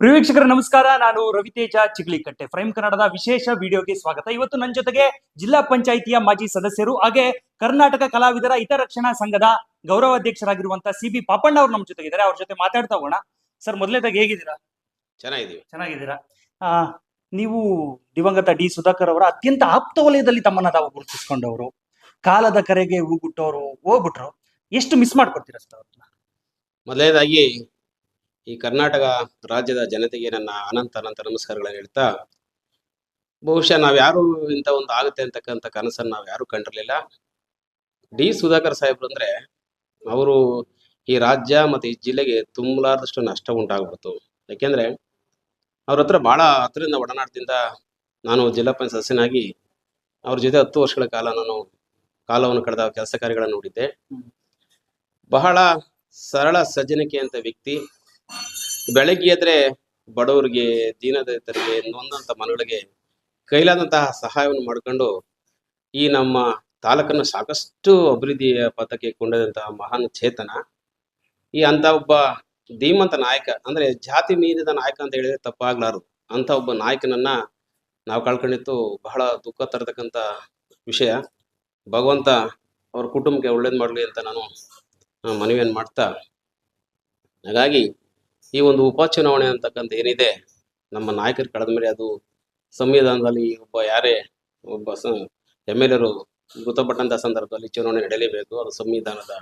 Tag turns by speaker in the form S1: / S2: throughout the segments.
S1: ಪ್ರಿಯ ವೀಕ್ಷಕರ ನಮಸ್ಕಾರ. ನಾನು ರವಿತೇಜ ಚಿಗ್ಲಿಕಟ್ಟೆ. ಫ್ರೈಮ್ ಕನ್ನಡದ ವಿಶೇಷ ವಿಡಿಯೋಗೆ ಸ್ವಾಗತ. ಇವತ್ತು ನನ್ನ ಜೊತೆಗೆ ಜಿಲ್ಲಾ ಪಂಚಾಯಿತಿಯ ಮಾಜಿ ಸದಸ್ಯರು ಹಾಗೆ ಕರ್ನಾಟಕ ಕಲಾವಿದರ ಹಿತರಕ್ಷಣಾ ಸಂಘದ ಗೌರವಾಧ್ಯಕ್ಷರಾಗಿರುವಂತಹ CB ಪಾಪಣ್ಣ ಅವರು ನಮ್ಮ ಜೊತೆಗಿದ್ದಾರೆ. ಅವ್ರ ಜೊತೆ ಮಾತಾಡ್ತಾ ಹೋಗೋಣ. ಸರ್, ಮೊದಲನೇದಾಗಿ ಹೇಗಿದ್ದೀರಾ? ಚೆನ್ನಾಗಿದ್ದೀರಾ? ಆ ನೀವು ದಿವಂಗತ ಡಿ ಸುಧಾಕರ್ ಅವರ ಅತ್ಯಂತ ಆಪ್ತ ವಲಯದಲ್ಲಿ ತಮ್ಮನ್ನ ತಾವು ಗುರುತಿಸಿಕೊಂಡವರು, ಕಾಲದ ಕರೆಗೆ ಹೂಗುಟ್ಟವರು ಹೋಗ್ಬಿಟ್ರು. ಎಷ್ಟು ಮಿಸ್ ಮಾಡ್ಕೊಡ್ತೀರಾ ಸರ್ ಅವ್ರನ್ನ?
S2: ಮೊದಲನೇದಾಗಿ ಈ ಕರ್ನಾಟಕ ರಾಜ್ಯದ ಜನತೆಗೆ ನನ್ನ ಅನಂತ ನಮಸ್ಕಾರಗಳನ್ನು ಹೇಳ್ತಾ, ಬಹುಶಃ ನಾವ್ಯಾರು ಇಂಥ ಒಂದು ಆಗುತ್ತೆ ಅಂತಕ್ಕಂಥ ಕನಸನ್ನು ನಾವು ಯಾರು ಕಂಡಿರಲಿಲ್ಲ. ಡಿ ಸುಧಾಕರ್ ಸಾಹೇಬ್ರು ಅಂದ್ರೆ ಅವರು ಈ ರಾಜ್ಯ ಮತ್ತೆ ಈ ಜಿಲ್ಲೆಗೆ ತುಂಬಲಾರದಷ್ಟು ನಷ್ಟ ಉಂಟಾಗ್ಬಿಡ್ತು. ಯಾಕೆಂದ್ರೆ ಅವ್ರ ಹತ್ರ ಬಹಳ ಹತ್ರದಿಂದ ಒಡನಾಟದಿಂದ ನಾನು ಜಿಲ್ಲಾ ಪಂಚಾಯತ್ ಸದಸ್ಯನಾಗಿ ಅವ್ರ ಜೊತೆ 10 ವರ್ಷಗಳ ಕಾಲ ನಾನು ಕಾಲವನ್ನು ಕಳೆದ ಕೆಲಸ ಕಾರ್ಯಗಳನ್ನು ನೋಡಿದ್ದೆ. ಬಹಳ ಸರಳ ಸಜ್ಜನಿಕೆ ಅಂತ ವ್ಯಕ್ತಿ. ಬೆಳಗ್ಗೆ ಎದ್ರೆ ಬಡವರಿಗೆ, ದೀನದಲಿತರಿಗೆ, ನೊಂದಂತ ಮನೆಗಳಿಗೆ ಕೈಲಾದಂತಹ ಸಹಾಯವನ್ನು ಮಾಡಿಕೊಂಡು ಈ ನಮ್ಮ ತಾಲೂಕನ್ನು ಸಾಕಷ್ಟು ಅಭಿವೃದ್ಧಿಯ ಪಥಕ್ಕೆ ಕೊಂಡೊಯ್ದಂತಹ ಮಹಾನ್ ಚೇತನ. ಈ ಅಂತ ಒಬ್ಬ ಧೀಮಂತ ನಾಯಕ, ಅಂದ್ರೆ ಜಾತಿ ಮೀರಿದ ನಾಯಕ ಅಂತ ಹೇಳಿದ್ರೆ ತಪ್ಪಾಗ್ಲಾರದು. ಅಂತ ಒಬ್ಬ ನಾಯಕನನ್ನ ನಾವು ಕಳ್ಕೊಂಡಿದ್ದು ಬಹಳ ದುಃಖ ತರತಕ್ಕಂತ ವಿಷಯ. ಭಗವಂತ ಅವ್ರ ಕುಟುಂಬಕ್ಕೆ ಒಳ್ಳೇದು ಮಾಡಲಿ ಅಂತ ನಾನು ಮನವಿಯನ್ನು ಮಾಡ್ತಾ, ಹಾಗಾಗಿ ಈ ಒಂದು ಉಪಚುನಾವಣೆ ಅಂತಕ್ಕಂಥ ಏನಿದೆ, ನಮ್ಮ ನಾಯಕರು ಕಳೆದ ಮೇಲೆ ಅದು ಸಂವಿಧಾನದಲ್ಲಿ ಒಬ್ಬ MLA ಮೃತಪಟ್ಟಂತ ಸಂದರ್ಭದಲ್ಲಿ ಚುನಾವಣೆ ನಡೆಯಲೇಬೇಕು. ಅದು ಸಂವಿಧಾನದ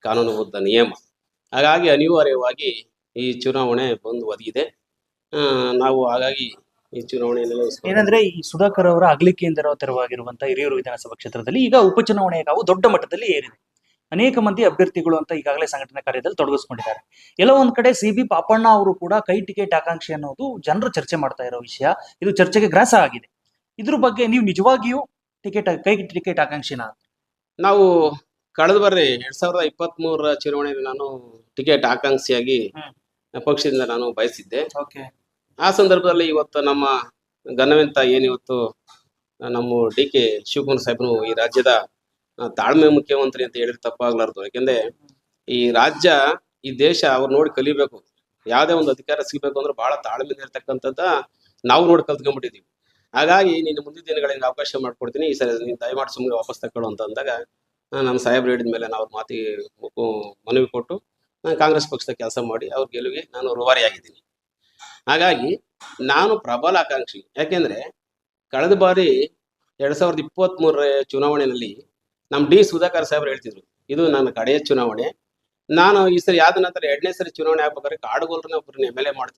S2: ಕಾನೂನುಬದ್ಧ ನಿಯಮ. ಹಾಗಾಗಿ ಅನಿವಾರ್ಯವಾಗಿ ಈ ಚುನಾವಣೆ ಬಂದು ಒದಗಿದೆ. ಹಾಗಾಗಿ ಈ ಚುನಾವಣೆಯಲ್ಲಿ
S1: ಏನಂದ್ರೆ, ಈ ಸುಧಾಕರ್ ಅವರ ಅಗಲಿಕೆಯಿಂದ ತೆರವಾಗಿರುವಂತಹ ಹಿರಿಯೂರು ವಿಧಾನಸಭಾ ಕ್ಷೇತ್ರದಲ್ಲಿ ಈಗ ಉಪಚುನಾವಣೆ ಕಾವು ದೊಡ್ಡ ಮಟ್ಟದಲ್ಲಿ ಏರಿದೆ. ಅನೇಕ ಮಂದಿ ಅಭ್ಯರ್ಥಿಗಳು ಅಂತ ಈಗಾಗಲೇ ಸಂಘಟನಾ ಕಾರ್ಯದಲ್ಲಿ ತೊಡಗಿಸ್ಕೊಂಡಿದ್ದಾರೆ. ಎಲ್ಲೋ ಒಂದ್ ಕಡೆ CB ಪಾಪಣ್ಣ ಅವರು ಕೂಡ ಕೈ ಟಿಕೆಟ್ ಆಕಾಂಕ್ಷಿ ಅನ್ನೋದು ಜನರು ಚರ್ಚೆ ಮಾಡ್ತಾ ಇರೋ ವಿಷಯ. ಇದು ಚರ್ಚೆಗೆ ಗ್ರಾಸ ಆಗಿದೆ. ಇದ್ರ ಬಗ್ಗೆ ನೀವು ನಿಜವಾಗಿಯೂ ಕೈ ಟಿಕೆಟ್ ಆಕಾಂಕ್ಷಿನ?
S2: ನಾವು ಕಳೆದ ಬಾರಿ 2023 ಚುನಾವಣೆಯಲ್ಲಿ ನಾನು ಟಿಕೆಟ್ ಆಕಾಂಕ್ಷಿಯಾಗಿ ಪಕ್ಷದಿಂದ ನಾನು ಬಯಸಿದ್ದೆ. ಆ ಸಂದರ್ಭದಲ್ಲಿ ಇವತ್ತು ನಮ್ಮ ಘನವೆಂತ ಏನಿವತ್ತು ನಮ್ಮ DK ಶಿವಕುಮಾರ್ ಸಾಹೇಬರು ಈ ರಾಜ್ಯದ ತಾಳ್ಮೆ ಮುಖ್ಯಮಂತ್ರಿ ಅಂತ ಹೇಳಿದ್ರೆ ತಪ್ಪಾಗ್ಲಾರ್ದು. ಯಾಕೆಂದ್ರೆ ಈ ರಾಜ್ಯ, ಈ ದೇಶ ಅವ್ರು ನೋಡಿ ಕಲಿಬೇಕು. ಯಾವುದೇ ಒಂದು ಅಧಿಕಾರ ಸಿಗ್ಬೇಕು ಅಂದ್ರೆ ಬಹಳ ತಾಳ್ಮೆಯಿಂದ ಇರ್ತಕ್ಕಂಥದ್ದ ನಾವು ನೋಡಿ ಕಲ್ತ್ಕೊಂಡ್ಬಿಟ್ಟಿದೀವಿ. ಹಾಗಾಗಿ ನೀನು ಮುಂದಿನ ದಿನಗಳಿಗೆ ಅವಕಾಶ ಮಾಡ್ಕೊಡ್ತೀನಿ, ಈ ಸರಿ ನೀನು ದಯಮಾಡಿ ಸುಮ್ಮನೆ ವಾಪಸ್ ತಗೊಳ್ಳು ಅಂತ ಅಂದಾಗ ನಮ್ಮ ಸಾಹೇಬ್ರು ಹೇಳಿದ ಮೇಲೆ ನಾವು ಮಾತಿಗೆ ಮನವಿ ಕೊಟ್ಟು ನಾನು ಕಾಂಗ್ರೆಸ್ ಪಕ್ಷದ ಕೆಲಸ ಮಾಡಿ ಅವ್ರ ಗೆಲುವಿಗೆ ನಾನು ರೂವಾರಿಯಾಗಿದ್ದೀನಿ. ಹಾಗಾಗಿ ನಾನು ಪ್ರಬಲ ಆಕಾಂಕ್ಷಿ. ಯಾಕೆಂದ್ರೆ ಕಳೆದ ಬಾರಿ 2023 ಚುನಾವಣೆಯಲ್ಲಿ ನಮ್ಮ ಡಿ ಸುಧಾಕರ್ ಸಾಹೇಬ್ರು ಹೇಳ್ತಿದ್ರು, ಇದು ನನ್ನ ಕಡೆಯ ಚುನಾವಣೆ, ನಾನು ಈ ಸರಿ ಯಾವ್ದ ನಂತರ 2ನೇ ಸರಿ ಚುನಾವಣೆ ಆಗ್ಬೇಕಾದ್ರೆ ಕಾಡುಗೋಲ್ರನ್ನ ಒಬ್ಬರನ್ನ MLA